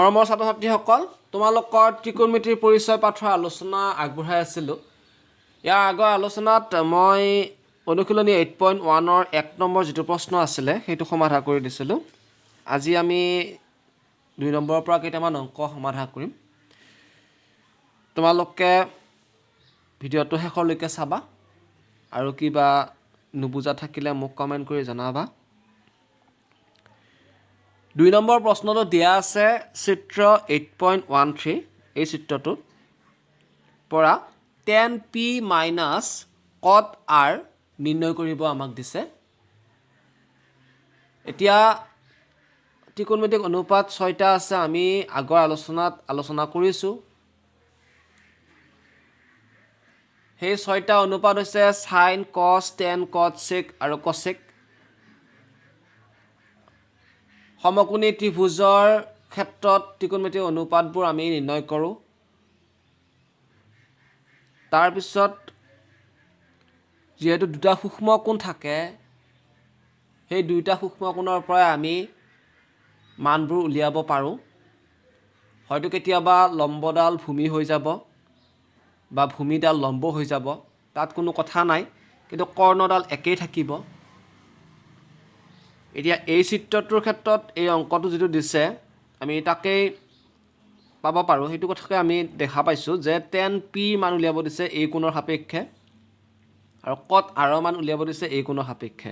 মৰমৰ ছাত্ৰ-ছাত্ৰীসকল, তোমালোকৰ ত্ৰিকোণমিতিৰ পৰিচয় পাঠৰ আলোচনা আগবঢ়াই আছিলোঁ। ইয়াৰ আগৰ আলোচনাত মই অনুশীলনী 8.1ৰ 1 নম্বৰ যিটো প্ৰশ্ন আছিলে সেইটো সমাধান কৰি দিছিলোঁ। আজি আমি 2 নম্বৰৰ পৰা কেইটামান অংক সমাধান কৰিম। তোমালোকে ভিডিঅ'টো শেষলৈকে চাবা আৰু কিবা নুবুজা থাকিলে মোক কমেণ্ট কৰি জনাবা। 2 নম্বৰ প্ৰশ্নটো দিয়া আছে চিত্ৰ 8.13 এই চিত্ৰটোত পৰা tan p minus cot r নিৰ্ণয় কৰিব আমাক দিছে। এতিয়া ত্ৰিকোণমিতিক অনুপাত 6টা আছে, আমি আগৰ আলোচনাত আলোচনা কৰিছোঁ। সেই 6টা অনুপাত হৈছে sin, cos, tan, cot, sec আৰু cosec। সমকোণী ত্ৰিভুজৰ ক্ষেত্ৰত ত্ৰিকোণমিতিক অনুপাতবোৰ আমি নিৰ্ণয় কৰোঁ। তাৰপিছত যিহেতু দুটা সূক্ষ্ম কোণ থাকে, সেই দুইটা সূক্ষ্ম কোণৰ পৰাই আমি মানবোৰ উলিয়াব পাৰোঁ। হয়তো কেতিয়াবা লম্বডাল ভূমি হৈ যাব বা ভূমিডাল লম্ব হৈ যাব, তাত কোনো কথা নাই, কিন্তু কৰ্ণডাল একেই থাকিব। এতিয়া এই চিত্ৰটোৰ ক্ষেত্ৰত এই অংকটো যিটো দিছে আমি তাকেই পাব পাৰোঁ। সেইটো কথাকে আমি দেখা পাইছোঁ যে tan p মান উলিয়াব দিছে এই কোণৰ সাপেক্ষে আৰু cot r মান উলিয়াব দিছে এই কোণৰ সাপেক্ষে।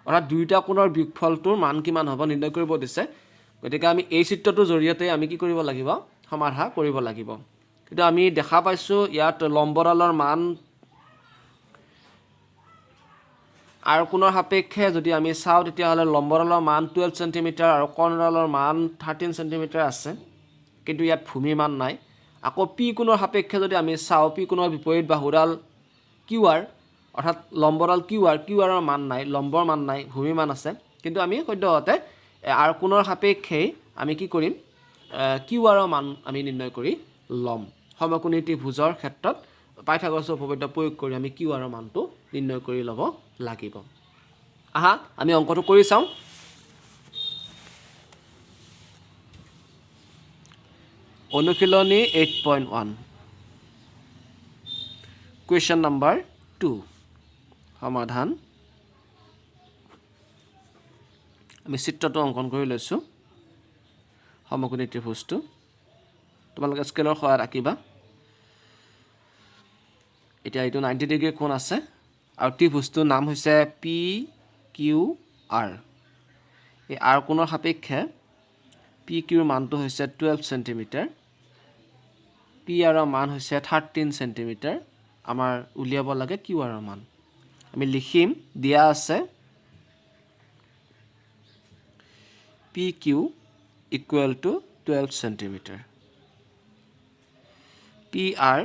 অৰ্থাৎ দুয়োটা কোণৰ বিয়োগফলটোৰ মান কিমান হ'ব নিৰ্ণয় কৰিব দিছে। গতিকে আমি এই চিত্ৰটোৰ জৰিয়তে আমি কি কৰিব লাগিব? সমাধান কৰিব লাগিব। কিন্তু আমি দেখা পাইছোঁ ইয়াত লম্বডালৰ মান আৰু কোণৰ সাপেক্ষে যদি আমি চাওঁ তেতিয়াহ'লে লম্বডালৰ মান 12 চেণ্টিমিটাৰ আৰু কৰ্ণডালৰ মান 13 চেণ্টিমিটাৰ আছে, কিন্তু ইয়াত ভূমি মান নাই। আকৌ পি কোণৰ সাপেক্ষে যদি আমি চাওঁ, পি কোণৰ বিপৰীত বাহুডাল কিউ আৰ, অৰ্থাৎ লম্বডাল কিউ আৰৰ মান নাই, লম্বৰ মান নাই, ভূমি মান আছে। কিন্তু আমি সদ্যহতে আৰ কোণৰ সাপেক্ষেই আমি কি কৰিম? কিউ আৰৰ মান আমি নিৰ্ণয় কৰি ল'ম। সমকোণী ত্ৰিভুজৰ ক্ষেত্ৰত পাইথাগোৰাছৰ উপপাদ্য প্ৰয়োগ কৰি আমি কিউ আৰৰ মানটো নিৰ্ণয় কৰি ল'ব লাগিব। আহা আমি অংকটো কৰি চাওঁ। অনুশীলনী 8.1 কুৱেশ্যন নম্বৰ 2 সমাধান। আমি চিত্ৰটো অংকন কৰি লৈছোঁ, সমকোণী ত্ৰিভুজটো। তোমালোকে স্কেলৰ সহায়ত আঁকিবা। এতিয়া এইটো 90 ডিগ্ৰী কোণ আছে আৰু ত্ৰিভুজটোৰ নাম হৈছে পি কিউ আৰ। এই আৰ কোণৰ সাপেক্ষে পি কিউৰ মানটো হৈছে 12 চেণ্টিমিটাৰ, পি আৰৰ মান হৈছে 13 চেণ্টিমিটাৰ। আমাৰ উলিয়াব লাগে কিউ আৰৰ মান। আমি লিখিম, দিয়া আছে P Q equal to 12 centimetre, P R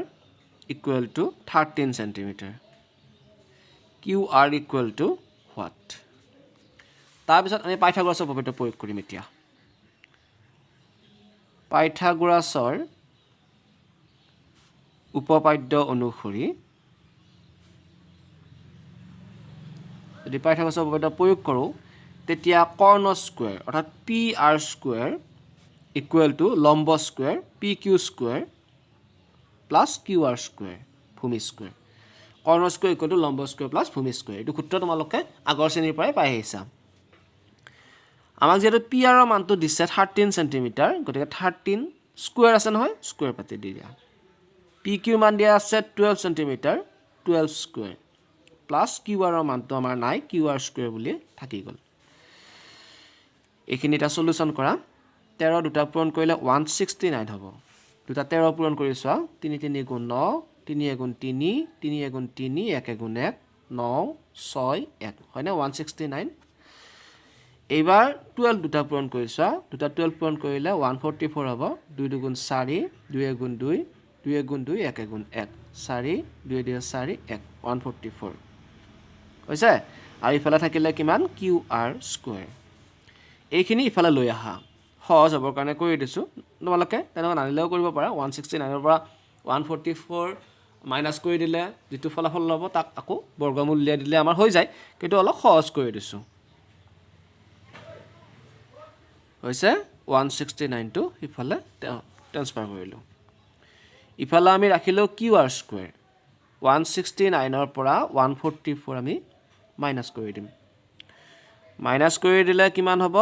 equal to 13 centimetre, Q R equal to what? তাৰপিছত আমি পাইথাগোৰাছৰ উপপাদ্য প্ৰয়োগ কৰিম। এতিয়া পাইথাগোৰাছৰ উপপাদ্য অনুসৰি যদি পাইথাগোৰাছৰ উপপাদ্য প্ৰয়োগ কৰোঁ তেতিয়া কৰ্ণ স্কুৱেৰ অৰ্থাৎ P R square equal to লম্ব square P Q square plus Q R square ভূমি স্কুৱেৰ। কৰ্ণ স্কুৱেৰ ইকুৱেল টু লম্ব স্কুৱেৰ প্লাছ ভূমি স্কুৱেৰ। এইটো সূত্ৰ তোমালোকে আগৰ শ্ৰেণীৰ পৰাই পাই আহিছা। আমাক যিহেতু পি আৰৰ মানটো দিছে 13 চেণ্টিমিটাৰ, গতিকে 13 স্কুৱেৰ আছে নহয়, স্কুৱেৰ পাতি দি দিয়া। পি কিউৰ মান দিয়া আছে 12 চেণ্টিমিটাৰ, 12 স্কুৱেৰ প্লাছ কিউ আৰৰ মানটো আমাৰ নাই, কিউ আৰ স্কুৱেৰ বুলি থাকি গ'ল। এইখিনি এটা চলিউশ্যন কৰা। 13 দুটা পূৰণ কৰিলে 169 হ'ব। দুটা 13 পূৰণ কৰি চোৱা, 3 3 গুণ 9, 3 গুণ 3, 3 গুণ 3, 1 গুণ 1, 9 6 1 হয়নে? 169। এইবাৰ 12 দুটা পূৰণ কৰি চোৱা, দুটা 12 পূৰণ কৰিলে 144 হ'ব। 2 দুগুণ 4, 2 গুণ 2, 2 গুণ 2, 1 গুণ 1, 4 2 2 4 1, 144 হৈছে। আৰু ইফালে থাকিলে কিমান? Q R square. এইখিনি ইফালে লৈ আহা, সহজ হ'বৰ কাৰণে কৰি দিছোঁ। তোমালোকে তেনেকুৱা নানিলেও কৰিব পাৰা। 169ৰ পৰা 144 মাইনাছ কৰি দিলে যিটো ফলাফল ল'ব তাক আকৌ বৰ্গমূল উলিয়াই দিলে আমাৰ হৈ যায়, কিন্তু অলপ সহজ কৰি দিছোঁ। হৈছে 169 টো ইফালে ট্ৰান্সফাৰ কৰিলোঁ ইফালে আমি ৰাখিলোঁ কিউ আৰ স্কুৱেৰ 169 ৰ পৰা 144 আমি মাইনাছ কৰি দিম মাইনাছ কৰি দিলে কিমান হ'ব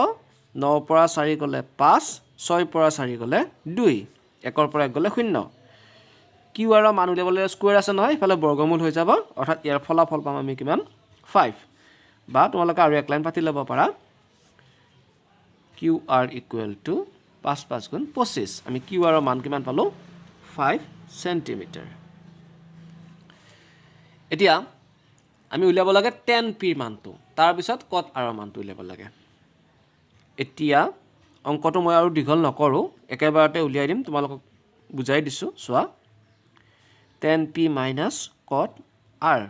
9 ৰ পৰা 4 গ'লে 5 6 ৰ পৰা 4 গ'লে 2 1 ৰ পৰা 1 গ'লে 0 কিউ আৰৰ মান উলিয়াবলৈ স্কুৱেৰ আছে নহয় ইফালে বৰ্গমূল হৈ যাব অৰ্থাৎ ইয়াৰ ফলাফল পাম আমি কিমান 5 বা তোমালোকে আৰু এক লাইন পাতি ল'ব পাৰা কিউ আৰ ইকুৱেল টু 5 5 গুণ 25 আমি কিউ আৰৰ মান কিমান পালোঁ 5 চেণ্টিমিটাৰ এতিয়া আমি উলিয়াব লাগে 10p ৰ মানটো তাৰপিছত কট আৰৰ মানটো উলিয়াব লাগে এতিয়া অংকটো মই আৰু দীঘল নকৰোঁ একেবাৰতে উলিয়াই দিম তোমালোকক বুজাই দিছোঁ চোৱা 10p minus cot r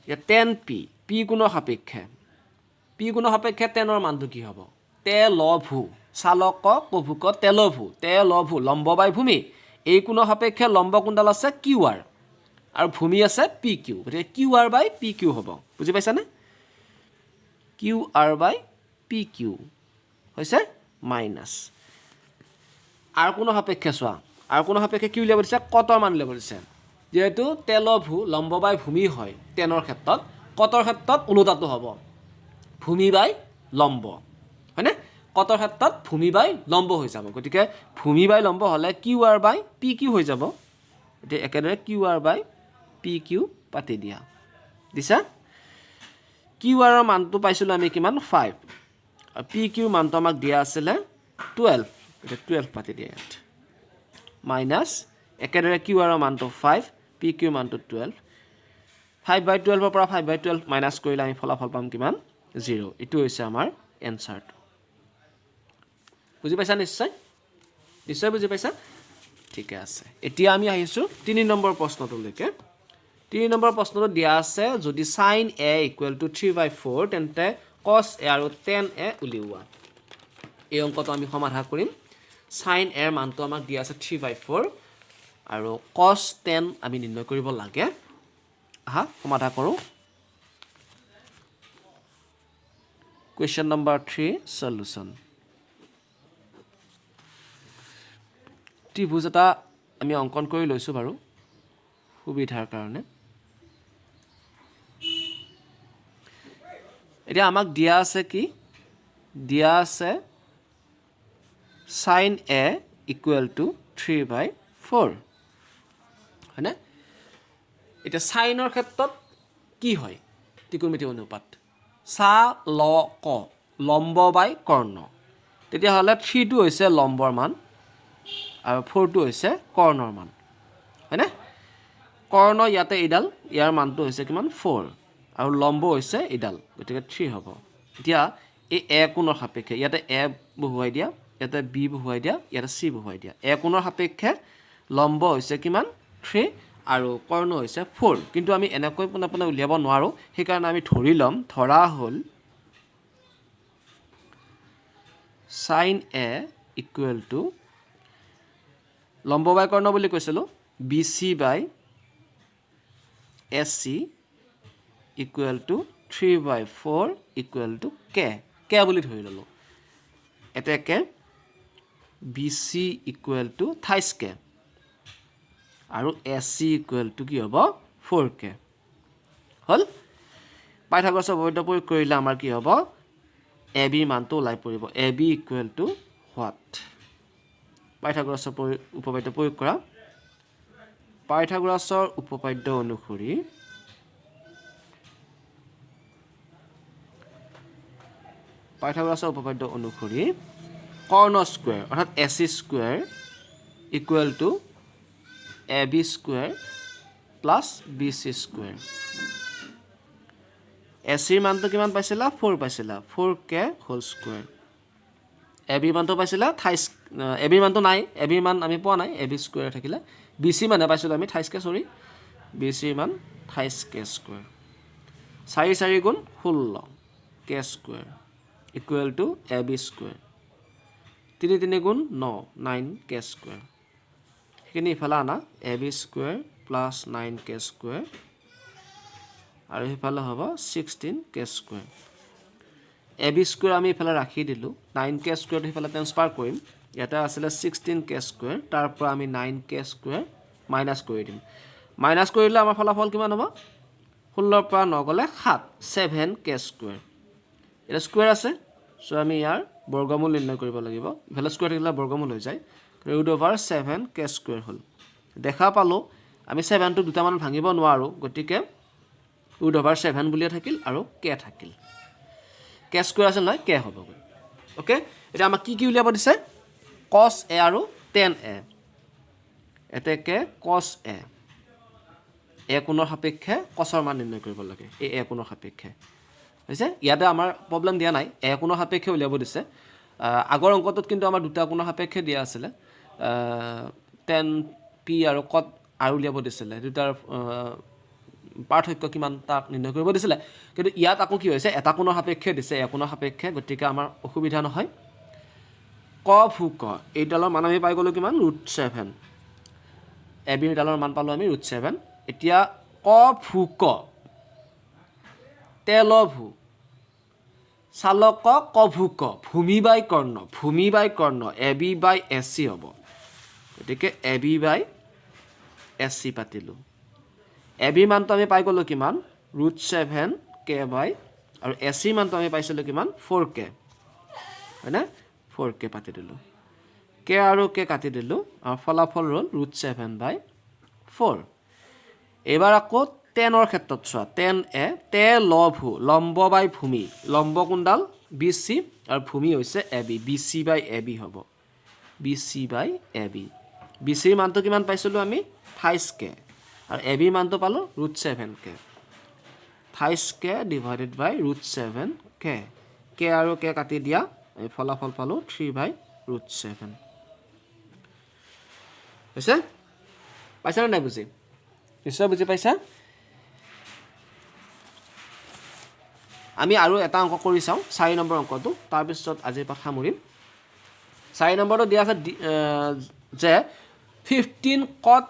या 10p p গুণৰ সাপেক্ষে p গুণৰ সাপেক্ষে 10 ৰ মানটো কি হ'ব তেলভু চালক প্ৰভুক তেলভু লম্ব বাই ভূমি এই কোণৰ সাপেক্ষে লম্ব কোণডাল আছে কিউ আৰ আৰু ভূমি আছে পি কিউ গতিকে কিউ আৰ বাই পি কিউ হ'ব বুজি পাইছানে কিউ আৰ বাই পি কিউ হৈছে মাইনাছ আৰু কোণৰ সাপেক্ষে চোৱা আৰু কোণৰ সাপেক্ষে কি উলিয়াব দিছে কটৰ মান উলিয়াব দিছে যেহেতু তেলভু লম্ব বাই ভূমি হয় 10 ৰ ক্ষেত্ৰত কটৰ ক্ষেত্ৰত ওলোটাটো হ'ব ভূমি বাই লম্ব হয়নে কটৰ ক্ষেত্ৰত ভূমি বাই লম্ব হৈ যাব গতিকে ভূমি বাই লম্ব হ'লে কিউ আৰ বাই পি কিউ হৈ যাব এতিয়া একেদৰে কিউ আৰ বাই পি কিউ পাতি দিয়া দিছা কিউ আৰৰ মানটো পাইছিলোঁ আমি কিমান 5 আৰু পি কিউৰ মানটো আমাক দিয়া আছিলে 12 এতিয়া 12 পাতি দিয়া ইয়াত মাইনাছ একেদৰে কিউ আৰৰ মানটো 5 পি কিউৰ মানটো 12 5/12 ৰ পৰা 5/12 মাইনাছ কৰিলে আমি ফলাফল পাম কিমান 0 এইটো হৈছে আমাৰ এনসাৰটো বুজি পাইছা নিশ্চয় বুজি পাইছা ঠিকে আছে এতিয়া আমি আহিছোঁ 3 নম্বৰ প্ৰশ্নটোলৈকে 3 নম্বৰ প্ৰশ্নটো দিয়া আছে যদি sin a = 3/4 তেন্তে cos a আৰু tan a উলিওৱা এই অংকটো আমি সমাধান কৰিম sin a ৰ মানটো আমাক দিয়া আছে 3/4 আৰু cos tan আমি নিৰ্ণয় কৰিব লাগে আহা সমাধান কৰোঁ question number 3 solution ত্ৰিভুজ এটা আমি অংকন কৰি লৈছোঁ বাৰু সুবিধাৰ কাৰণে এতিয়া আমাক দিয়া আছে কি দিয়া আছে sin a = 3/4 হয়নে এটা সাইনৰ ক্ষেত্ৰত কি হয় ত্ৰিকোণমিতি অনুপাত সা ল ক লম্ব বাই কৰ্ণ তেতিয়াহ'লে 3 টো হৈছে লম্বৰ মান আৰু 4 টো হৈছে কৰ্ণৰ মান হয়নে কৰ্ণ ইয়াতে ইডাল ইয়াৰ মানটো হৈছে কিমান 4 আৰু লম্ব হৈছে ইডাল গতিকে 3 হ'ব এতিয়া এই এ কোণৰ সাপেক্ষে ইয়াতে এ বহুৱাই দিয়া ইয়াতে বি বহুৱাই দিয়া ইয়াতে চি বহুৱাই দিয়া এ কোণৰ সাপেক্ষে লম্ব হৈছে কিমান 3 আৰু কৰ্ণ হৈছে 4 কিন্তু আমি এনেকৈ পুনঃ উলিয়াব নোৱাৰো সেই কাৰণে আমি ধৰি লম ধৰা হ'ল sin a = লম্ব বাই কৰ্ণ বুলি কৈছিলো BC বাই SC = 3/4 = k বুলি ধৰি ললো এতেকে BC = 28k আৰু SC = কি হ'ব 4k হল পাইথাগোৰাছৰ উপপাদ্য প্ৰয়োগ কৰিলে আমাৰ কি হ'ব AB ৰ মানটো ওলাই পৰিব AB = what পাইথাগোৰাছৰ উপপাদ্য প্ৰয়োগ কৰা পাইথাগোৰাছৰ উপপাদ্য অনুসৰি কৰ্ণ স্কয়াৰ অৰ্থাৎ AC square = AB square plus BC square AC ৰ মানটো কিমান পাইছিলা 4 পাইছিলা 4k হোল স্কয়াৰ AB মানটো পাইছিলা 28 AB মানটো নাই AB মান আমি পোৱা নাই AB স্কয়াৰ থাকিলে BC মানে পাইছিলো আমি 28k সৰি BC মান 28k স্কয়াৰ 4 4 গুণ 16 k স্কয়াৰ = AB স্কয়াৰ 3 3 গুণ 9 9k স্কয়াৰ সেইখিনি ইফালে আনা AB square plus 9k square আৰু ইফালে হ'ব 16k square A B square আমি ইফালে ৰাখি দিলোঁ 9k স্কুৱেৰটো সিফালে ট্ৰেন্সফাৰ কৰিম ইয়াতে আছিলে 16k স্কুৱেৰ তাৰ পৰা আমি 9k স্কুৱেৰ মাইনাছ কৰি দিম মাইনাছ কৰিলে আমাৰ ফলাফল কিমান হ'ব 16 পৰা 9 গ'লে 7 7k স্কুৱেৰ এটা স্কুৱেৰ আছে সো আমি ইয়াৰ বৰ্গমূল নিৰ্ণয় কৰিব লাগিব ইফালে স্কুৱেৰ থাকিলে বৰ্গমূল হৈ যায় ৰুট অভাৰ 7k স্কুৱেৰ হ'ল দেখা পালোঁ আমি 7 টো দুটা মান ভাঙিব নোৱাৰো গতিকে ৰুট অভাৰ 7 বুলিয়ে থাকিল আৰু k থাকিল k স্কুৱেৰ আছে নহয় k হ'ব ওকে এটা আমাক কি উলিয়াব দিছে cos a আৰু tan a এতেকে cos a কোণৰ সাপেক্ষে cosৰ মান নিৰ্ণয় কৰিব লাগে এই কোণৰ সাপেক্ষে হৈছে ইয়াতে আমাৰ প্ৰবলেম দিয়া নাই কোণৰ সাপেক্ষে উলিয়াব দিছে আগৰ অংকটোত কিন্তু আমাৰ দুটা কোণৰ সাপেক্ষে দিয়া আছিল tan p আৰু cot r উলিয়াব দিছিল দুটাৰ পাৰ্থক্য কিমান তাক নিৰ্ণয় কৰিব দিছিল কিন্তু ইয়াত আকৌ কি হৈছে এটা কোণৰ সাপেক্ষে দিছে কোণৰ সাপেক্ষে গতিকে আমাৰ অসুবিধা নহয় ক ভু ক এই ডালৰ মান আমি পাই গলো কিমান √7 ab ৰ ডালৰ মান পালো আমি √7 এতিয়া ক ভু ক তেল ভু চালক ক ভু ক ভূমি বাই কৰ্ণ ab বাই sc হ'ব গতিকে ab বাই sc পাতিলো ab মানটো আমি পাই গলো কিমান √7k বাই আৰু sc মানটো আমি পাইছিলো কিমান 4k হয়নে 4k পাতি দিলো k আৰু k কাটি দিলো আৰু ফলাফল হ'ল √7/4 এবাৰ আকৌ tan ৰ ক্ষেত্ৰত চোৱা tan a তেল ভু লম্ব বাই ভূমি লম্ব কোণডাল bc আৰু ভূমি হৈছে ab bc/ab হ'ব bc/ab bc ৰ মানটো কিমান পাইছিলো আমি 28k আৰু ab মানটো পালো √7k 28k ডিভাইডেড বাই √7k k আৰু k কাটি দিয়া এই ফলাফল পালো 3/√7 হৈছে পাইছা নাই বুজি নিশ্চয় বুজি পাইছা আমি আৰু এটা অংক কৰি চাওঁ 4 নম্বৰ অংকটো তাৰ পিছত আজিৰ পাঠ সামৰিম 4 নম্বৰটো দিয়া আছে যে 15 cot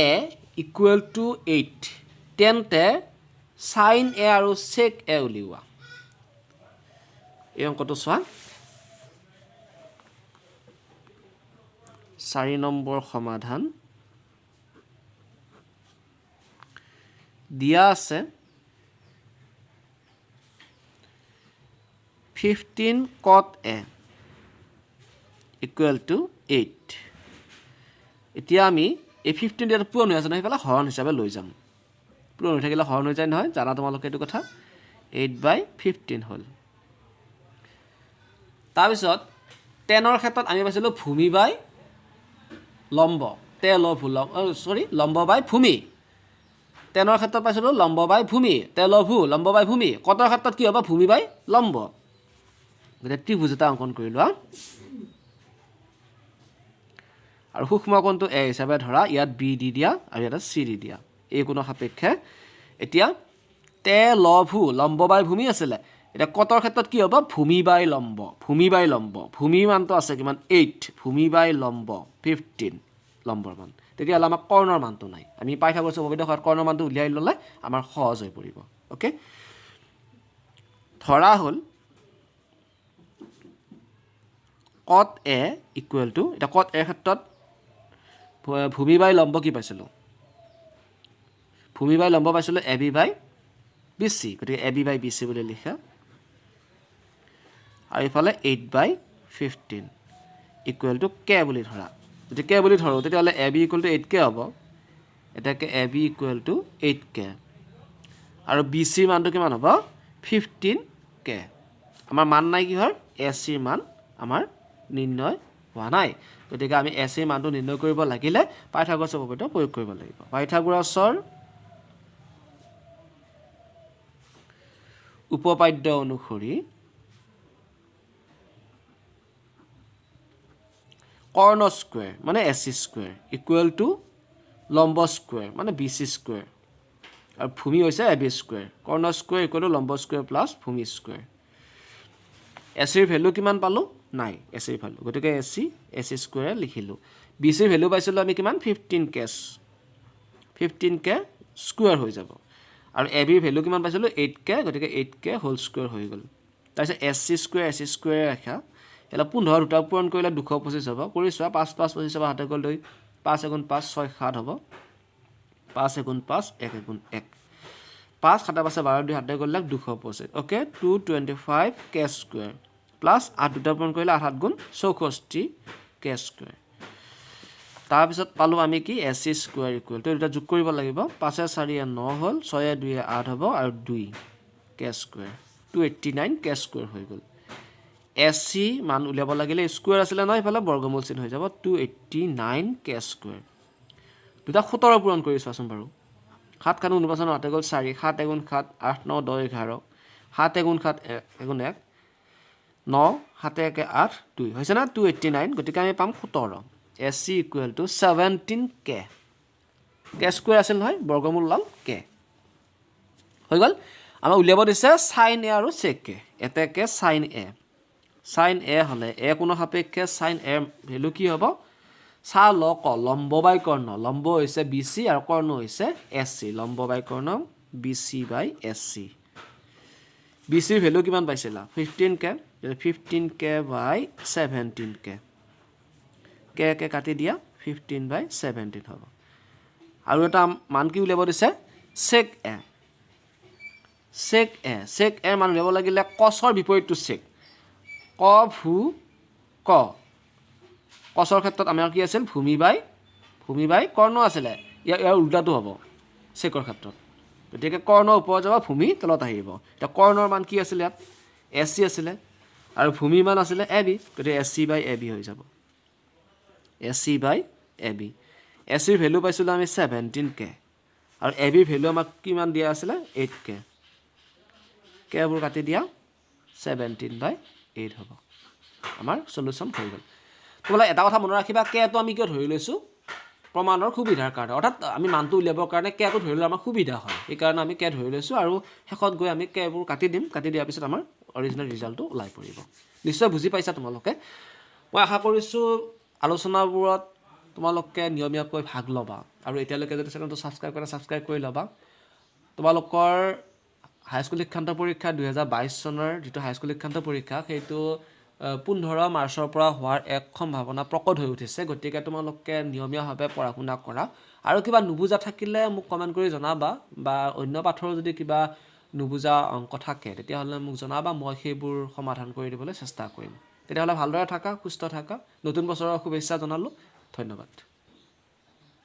a equal to 8 তেন্তে sin a আৰু sec a উলিওৱা এই অংকটো চোৱা 4 নম্বৰ সমাধান দিয়া আছে 15 cot a equal to 8 এতিয়া আমি এই 15 দিয়াটো পূৰণ হৈ আছে নহয় পেলা হৰণ হিচাপে লৈ যাম পূৰণ হৈ থাকিলে হৰণ হৈ যায় নহয় জানা তোমালোকে এইটো কথা 8/15 হ'ল তাৰপিছত 10 ৰ ক্ষেত্ৰত আমি পাইছিলোঁ ভূমি বাই লম্ব তেল ভু লম্ব বাই ভূমি 10 ৰ ক্ষেত্ৰত পাইছিলোঁ লম্ব বাই ভূমি তেল ভু লম্ব বাই ভূমি কটৰ ক্ষেত্ৰত কি হ'ব ভূমি বাই লম্ব গতিকে ত্ৰিভুজ এটা অংকন কৰি লোৱা আৰু সূক্ষ্ম কোণটো a হিচাপে ধৰা ইয়াত b দি দিয়া আৰু ইয়াত c দি দিয়া এই কোণৰ সাপেক্ষে এতিয়া তেল ভু লম্ব বাই ভূমি আছিলে এটা কটৰ ক্ষেত্ৰত কি হ'ব ভূমি বাই লম্ব ভূমি মানটো আছে কিমান 8 ভূমি বাই লম্ব 15 লম্বৰ মান তেতিয়াহ'লে আমাৰ কৰ্ণৰ মানটো নাই আমি পাইথাগোৰাছৰ উপপাদ্যত কৰ্ণৰ মানটো উলিয়াই ল'লে আমাৰ সহজ হৈ পৰিব ওকে ধৰা হ'ল cot a equal to এটা cot a ক্ষেত্ৰত ভূমি বাই লম্ব কি পাইছিলোঁ ভূমি বাই লম্ব পাইছিলোঁ ab বাই bc গতিকে ab বাই bc বুলি লিখা আৰু ইফালে 8/15 ইকুৱেল টু k বুলি ধৰা যদি k বুলি ধৰোঁ তেতিয়াহ'লে ab ইকুৱেল টু 8k হ'ব এটাকে ab ইকুৱেল টু 8k আৰু bc মানটো কিমান হ'ব 15k আমাৰ মান নাই কিহৰ ac মান আমাৰ নিৰ্ণয় হোৱা নাই গতিকে আমি ac মানটো নিৰ্ণয় কৰিব লাগিলে পাইথাগোৰাছৰ উপপাদ্য প্ৰয়োগ কৰিব লাগিব পাইথাগোৰাছৰ উপপাদ্য অনুসৰি কৰ্ণ স্কুৱেৰ মানে ac স্কুৱেৰ ইকুৱেল টু লম্ব স্কুৱেৰ মানে bc স্কুৱেৰ আৰু ভূমি হৈছে ab স্কুৱেৰ কৰ্ণ স্কুৱেৰ ইকুৱেল টু লম্ব স্কুৱেৰ প্লাছ ভূমি স্কুৱেৰ ac ৰ ভ্যালু কিমান পালো নাই ac ৰ ভ্যালু গতিকে ac স্কুৱেৰ লিখিলোঁ bc ৰ ভ্যালু পাইছিলোঁ আমি কিমান 15k স্কুৱেৰ হৈ যাব আৰু ab ৰ ভ্যালু কিমান পাইছিলোঁ 8k গতিকে 8k হোল স্কুৱেৰ হৈ গ'ল তাৰপিছত AC স্কুৱেৰ ৰাখা এলা 15 দুটা পূৰণ কৰিলে 225 হ'ব কৰি চোৱা 5 5 25 হ'ব হাতে গ'ল 2 5 * 5 6 7 হ'ব 5 * 5 1 * 1 5 7 5 12 2 হাতে গ'ল 225 ওকে 225 k স্কুৱেৰ প্লাস 8 দুটা পূৰণ কৰিলে 8 7 গুণ 64 k স্কুৱেৰ তাৰপিছত পালো আমি কি AC স্কুৱেৰ ইকুৱেল টু এটা যোগ কৰিব লাগিব 5 4 9 হ'ল 6 2 8 হ'ব আৰু 2 k স্কুৱেৰ 289 k স্কুৱেৰ হৈ গ'ল AC মান উলিয়াব লাগিলে স্কুৱেৰ আছিল নহয় ইফালে বৰ্গমূল চিন হৈ যাব 289 k স্কুৱেৰ দুটা 17 পূৰণ কৰি চোৱাচোন বাৰু 7 কানো 49 হাতে গ'ল 4 7 1 7 8 9 10 11 7 1 7 1 1 9 7 1 8 2 হৈছে না 289 গতিকে আমি পাম 17 AC equal to 17k k square আছিল নহয় বৰ্গমূল লাল k হৈ গ'ল আমাৰ উলিয়াব দিছে sin a আৰু sec a এতে k sin a হলে a কোণ সাপেক্ষে sin a ভ্যালু কি হ'ব সা ল ক লম্ব বাই কৰ্ণ লম্ব হৈছে BC আৰু কৰ্ণ হৈছে SC লম্ব বাই কৰ্ণ BC বাই SC BC ৰ ভ্যালু কিমান পাইছিলা 15k 15k বাই 17k k কাটি দিয়া 15 বাই 17 হ'ব আৰু এটা মান কি উলিয়াব দিছে sec a মান উলিয়াব লাগিলে cosৰ বিপৰীতটো sec ক ভু ক cosৰ ক্ষেত্ৰত আমাৰ কি আছিল ভূমি বাই কৰ্ণ আছিল ইয়াৰ উল্টাটো হ'ব secৰ ক্ষেত্ৰত গতিকে কৰ্ণ ওপৰত যাব ভূমি তলত আহিব এটা কৰ্ণৰ মান কি আছিল ইয়াত SC আছিল আৰু ভূমি মান আছিল AB গতিকে SC বাই AB হৈ যাব SC বাই AB SC ৰ ভ্যালু পাইছিলো আমি 17k আৰু AB ৰ ভ্যালু আমাক কিমান দিয়া আছিল 8k k বোৰ কাটি দিয়া 17/8 হ'ব আমাৰ সলিউশন হৈ গ'ল তোমালোকে এটা কথা মনত ৰাখিবা k টো আমি কিয় ধৰি লৈছো প্ৰমাণৰ সুবিধাৰ কাৰণে অৰ্থাৎ আমি মানটো উলিয়াবৰ কাৰণে k টো ধৰিলে আমাৰ সুবিধা হয় এই কাৰণে আমি k ধৰি লৈছো আৰু শেষত গৈ আমি k বোৰ কাটি দিম কাটি দিয়াৰ পিছত আমাৰ অৰিজিনেল ৰিজাল্টটো ওলাই পৰিব নিশ্চয় বুজি পাইছা তোমালোকে মই আশা কৰিছো আলোচনাবোৰত তোমালোকে নিয়মীয়াকৈ ভাগ লবা আৰু এতিয়ালৈকে যদি চেনেলটো সাবস্ক্ৰাইব কৰি লবা তোমালোকৰ হাইস্কুল শিক্ষান্ত পৰীক্ষা 2022 চনৰ যেটো হাইস্কুল শিক্ষান্ত পৰীক্ষা সেইটো 15 মাৰ্চৰ পৰা হোৱাৰ এক সম্ভাৱনা প্ৰকট হৈ উঠিছে গতিকে তোমালোকে নিয়মীয়াভাৱে পঢ়া শুনা কৰা আৰু কিবা নুবুজা থাকিলে মোক কমেন্ট কৰি জনাবা বা অন্য পাঠৰ যদি কিবা নুবুজা অংক থাকে তেতিয়াহলে মোক জনাবা মই সেইবোৰ সমাধান কৰি দিবলৈ চেষ্টা কৰিম তেতিয়াহলে ভালদৰে থাকা সুস্থ থাকা নতুন বছৰৰ শুভেচ্ছা জনালো ধন্যবাদ